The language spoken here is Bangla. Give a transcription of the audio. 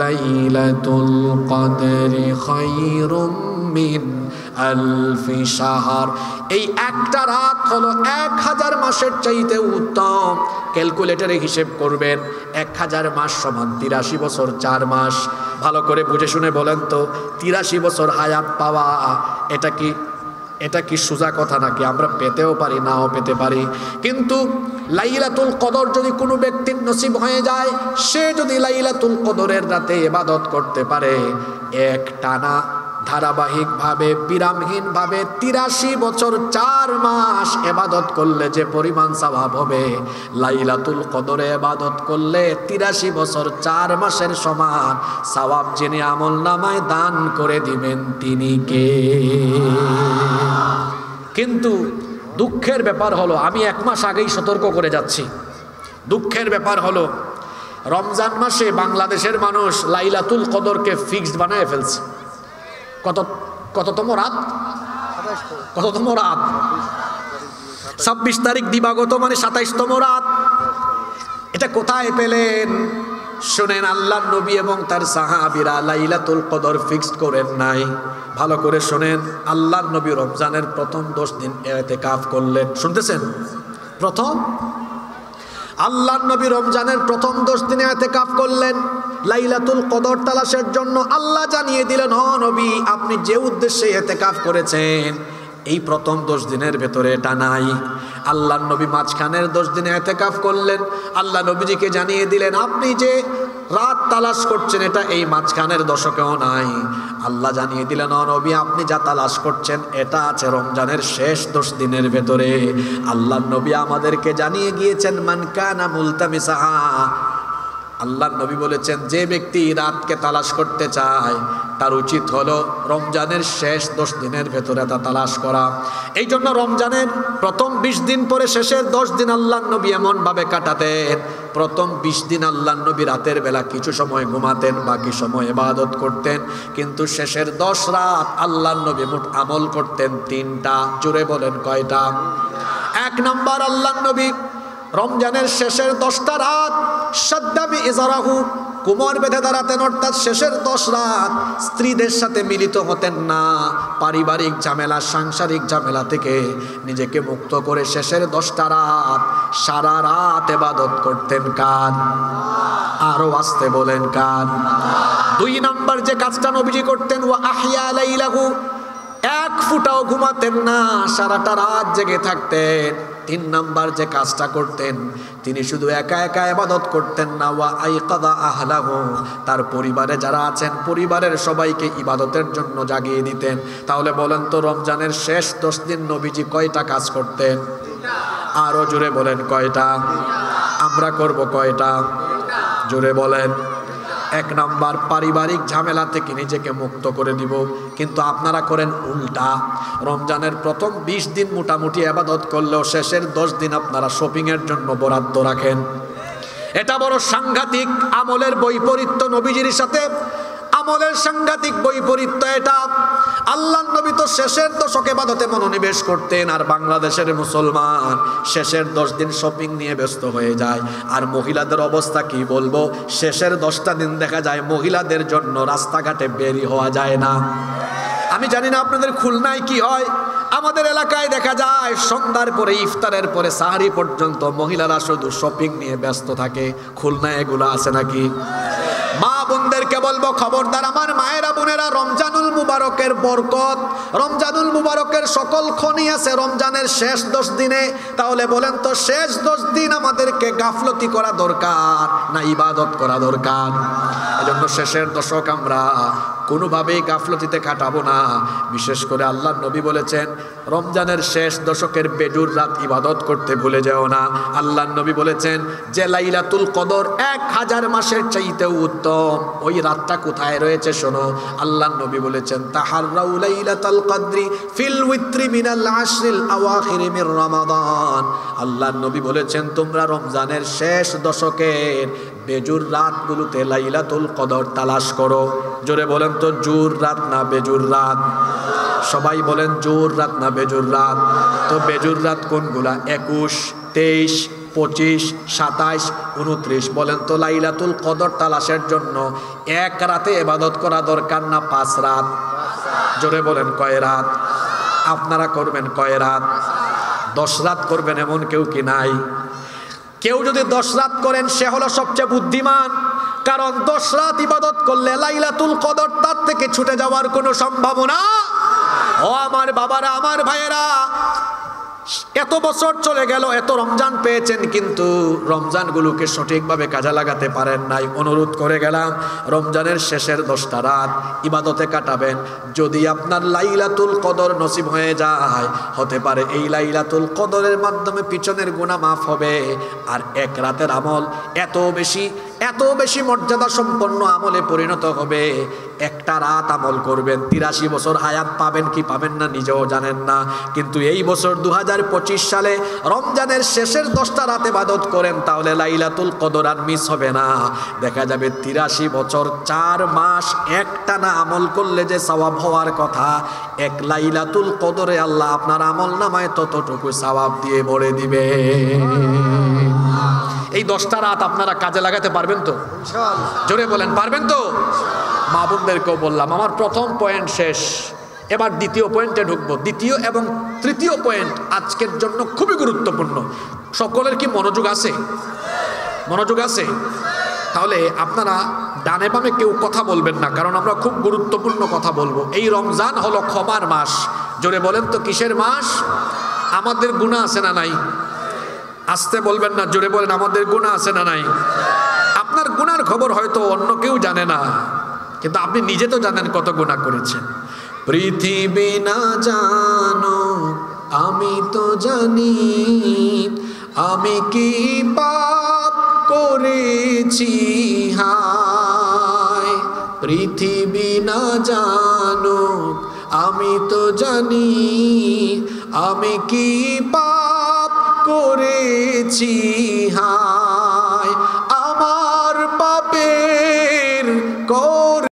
লাইলাতুল কদরি খায়রুম মিন আলফি শাহর। এই একটা রাত হলো 1000 মাসের চাইতে উত্তম। ক্যালকুলেটরে হিসেব করবেন, 1000 মাস সমান 83 বছর 4 মাস। ভালো করে বুঝে শুনে বলেন তো, 83 বছর হায়াত পাওয়া এটা কি সোজা কথা নাকি? আমরা পেতেও পারি, নাও পেতে পারি। কিন্তু লাইলাতুল কদর যদি কোনো ব্যক্তির নসিব হয়ে যায়, সে যদি লাইলাতুল কদরের রাতে ইবাদত করতে পারে, এক টানা ধারাবাহিকভাবে বিরামহীনভাবে 83 বছর 4 মাস ইবাদত করলে যে পরিমাণ সওয়াব হবে, লাইলাতুল কদরে ইবাদত করলে 83 বছর 4 মাসের সমান সওয়াব যিনি আমলনামায় দান করে দিবেন তিনি কে? কিন্তু দুঃখের ব্যাপার হলো, আমি 1 মাস আগেই সতর্ক করে যাচ্ছি, দুঃখের ব্যাপার হলো রমজান মাসে বাংলাদেশের মানুষ লাইলাতুল কদরকে ফিক্সড বানায় ফেলছে। কততম রাত? 26 তারিখ দিবাগত, মানে 27তম রাত। এটা কোথায় পেলেন? শুনেন, আল্লাহর নবী এবং তার সাহাবীরা লাইলাতুল কদর ফিক্সড করেন নাই। ভালো করে শুনেন, আল্লাহর নবী রমজানের প্রথম 10 দিন ইতিকাফ করলেন। শুনতেছেন? আল্লাহর নবী রমজানের প্রথম 10 দিনে ইতিকাফ করলেন লাইলাতুল কদর তালাশের জন্য। আল্লাহ জানিয়ে দিলেন, ও নবী, আপনি যে উদ্দেশ্যে ইতিকাফ করেছেন এই প্রথম 10 দিনের ভেতরে এটা নাই। আল্লাহর নবী মাঝখানের 10 দিনে ইতিকাফ করলেন। আল্লাহ নবীজিকে জানিয়ে দিলেন, আপনি যে রাত তালাশ করছেন এটা এই মাঝখানের দশকেও নাই। আল্লাহ জানিয়ে দিলেন, ও নবী, আপনি যা তালাশ করছেন এটা আছে রমজানের শেষ 10 দিনের ভেতরে। আল্লাহর নবী আমাদেরকে জানিয়ে গিয়েছেন, মান কানা মুলতামিসা, আল্লাহর নবী বলেছেন যে ব্যক্তি রাতকে তালাশ করতে চায় তার উচিত হলো রমজানের শেষ 10 দিনের ভেতরে তা তালাশ করা। এই জন্য রমজানের প্রথম 20 দিন পরে শেষের 10 দিন আল্লাহর নবী এমনভাবে কাটাতেন, প্রথম 20 দিন আল্লাহর নবী রাতের বেলা কিছু সময় ঘুমাতেন, বাকি সময় ইবাদত করতেন। কিন্তু শেষের 10 রাত আল্লাহর নবী মোট আমল করতেন 3টা। জোরে বলেন কয়টা? 1 নম্বর, আল্লাহর নবী রমজানের শেষের 10টা রাত সাদ্দাবি ইজারাহু, কোমর বেঁধে দাঁড়াতেন, অর্থাৎ শেষের 10 রাত স্ত্রীদের সাথে মিলিত হতেন না। পারিবারিক ঝামেলা, সাংসারিক ঝামেলা থেকে নিজেকে মুক্ত করে শেষের 10টা রাত সারা রাত ইবাদত করতেন। কার? আরো আসতে বলেন কার? 2 নম্বর যে কাজটা নবীজি করতেন, ওয়া আহইয়া লাইলাহু, 1 ফুটাও ঘুমাতেন না, সারাটা রাত জেগে থাকতেন। 3 নম্বর যে কাজটা করতেন, তিনি শুধু একা একা ইবাদত করতেন না, ওয়া আইকাদা আহলাহু, তার পরিবারে যারা আছেন পরিবারের সবাইকে ইবাদতের জন্য জাগিয়ে দিতেন। তাহলে বলেন তো, রমজানের শেষ 10 দিন নবীজি কয়টা কাজ করতেন? আরো জোরে বলেন কয়টা? আমরা করব কয়টা? জোরে বলেন। 1 নম্বর, পারিবারিক ঝামেলা থেকে নিজেকে মুক্ত করে দিব। কিন্তু আপনারা করেন উল্টা। রমজানের প্রথম 20 দিন মোটামুটি ইবাদত করলেও শেষের 10 দিন আপনারা শপিংয়ের জন্য বরাদ্দ রাখেন। এটা বড় সাংঘাতিক আমলের বৈপরীত্য। নবীজির সাথে আমলের সাংঘাতিক বৈপরীত্য এটা। আল্লাহর নবী তো শেষের দশকে ইবাদতে মনোনিবেশ করতেন, আর বাংলাদেশের মুসলমান শেষের 10 দিন শপিং নিয়ে ব্যস্ত হয়ে যায়। আর মহিলাদের অবস্থা কি বলবো, শেষের 10টা দিন দেখা যায় মহিলাদের জন্য রাস্তাঘাটে বেরি হওয়া যায় না। আমি জানি না আপনাদের খুলনায় কি হয়, আমাদের এলাকায় দেখা যায় সন্ধ্যার পরে ইফতারের পরে সাহারি পর্যন্ত মহিলারা শুধু শপিং নিয়ে ব্যস্ত থাকে। খুলনায় এগুলো আছে নাকি? মা বোনদেরকে বলবো, খবরদার আমার মায়েরা বোনেরা, রমজানুল মুবারকের বরকত, রমজানুল মুবারকের সকল খনি আছে রমজানের শেষ 10 দিনে। তাহলে বলেন তো, শেষ 10 দিন আমাদেরকে গাফলতি করা দরকার না ইবাদত করা দরকার? এজন্য শেষের দশক আমরা কোনোভাবেই গাফলতিতে কাটাবো না। বিশেষ করে আল্লাহর নবী বলেছেন, রমজানের শেষ দশকের বেজুর রাত ইবাদত করতে ভুলে যেও না। আল্লাহর নবী বলেছেন যে লাইলাতুল কদর 1000 মাসের চাইতেও উত্তম। ওই রাতটা কোথায় রয়েছে শোনো। আল্লাহর নবী বলেছেন, তাহাররাউ লাইলাতুল কদরি ফিল উইত্রি মিনাল আশরিল আওয়াখির মির রমাদান। আল্লাহর নবী বলেছেন, তোমরা রমজানের শেষ দশকের বেজুর রাতগুলোতে লাইলাতুল কদর তালাশ করো। জোরে বলেন তো, জোর রাত না বেজুর রাত? সবাই বলেন, জোর রাত না বেজুর রাত? তো বেজুর রাত কোনগুলা? 21, 23, 25, 27, 29 বলেন তো লাইলাতুল কদর তালাশের জন্য এক রাতে ইবাদত করা দরকার না 5 রাত? জোরে বলেন কয় রাত? আপনারা করবেন কয় রাত? 10 রাত করবেন এমন কেউ কি নাই? কেউ যদি 10 রাত করেন সে হলো সবচেয়ে বুদ্ধিমান, কারণ 10 রাত ইবাদত করলে লাইলাতুল কদর তার থেকে ছুটে যাওয়ার কোনো সম্ভাবনা। ও আমার বাবারা, আমার ভাইয়েরা, এত বছর চলে গেল, এত রমজান পেয়েছেন, কিন্তু রমজানগুলোকে সঠিকভাবে কাজে লাগাতে পারেন নাই। অনুরোধ করে গেলাম রমজানের শেষের 10টা রাত ইবাদতে কাটাবেন। যদি আপনার লাইলাতুল কদর নসিব হয়ে যায়, হতে পারে এই লাইলাতুল কদরের মাধ্যমে পিছনের গুনাহ মাফ হবে। আর এক রাতের আমল এত বেশি মর্যাদা সম্পন্ন আমলে পরিণত হবে। একটা রাত আমল করবেন, 83 বছর হায়াত পাবেন কি পাবেন না নিজেও জানেন না। কিন্তু এই বছর 2025 সালে রমজানের শেষের 10টা রাত ইবাদত করেন, তাহলে লাইলাতুল কদর আর মিস হবে না। দেখা যাবে 83 বছর 4 মাস একটানা আমল করলে যে সওয়াব হওয়ার কথা, এক লাইলাতুল কদরে আল্লাহ আপনার আমল নামায় ততটুকু সওয়াব দিয়ে ভরে দিবে। এই 10টা রাত আপনারা কাজে লাগাতে পারবেন তো? ইনশাআল্লাহ। জোরে বলেন পারবেন তো? মা বোনদেরকেও বললাম আমার প্রথম পয়েন্ট শেষ, এবার দ্বিতীয় পয়েন্টে ঢুকবো। দ্বিতীয় এবং তৃতীয় পয়েন্ট আজকের জন্য খুবই গুরুত্বপূর্ণ। সকলের কি মনোযোগ আছে? মনোযোগ আছে? তাহলে আপনারা ডানে বামে কেউ কথা বলবেন না, কারণ আমরা খুব গুরুত্বপূর্ণ কথা বলবো। এই রমজান হলো ক্ষমার মাস। জোরে বলেন তো কিসের মাস? আমাদের গুনাহ আছে না নাই? আসতে বলবেন না, জোরে বলেন আমাদের গুনাহ আছে না নাই? আপনার গুনার খবর হয়তো অন্য কেউ জানে না, কিন্তু আপনি নিজে তো জানেন কত গুনাহ করেছেন। পৃথিবী না জানো আমি তো জানি, আমি কি পাপ করেছি হায়। পৃথিবী না জানো আমি তো জানি, আমি কি পাপ করেছি হায়।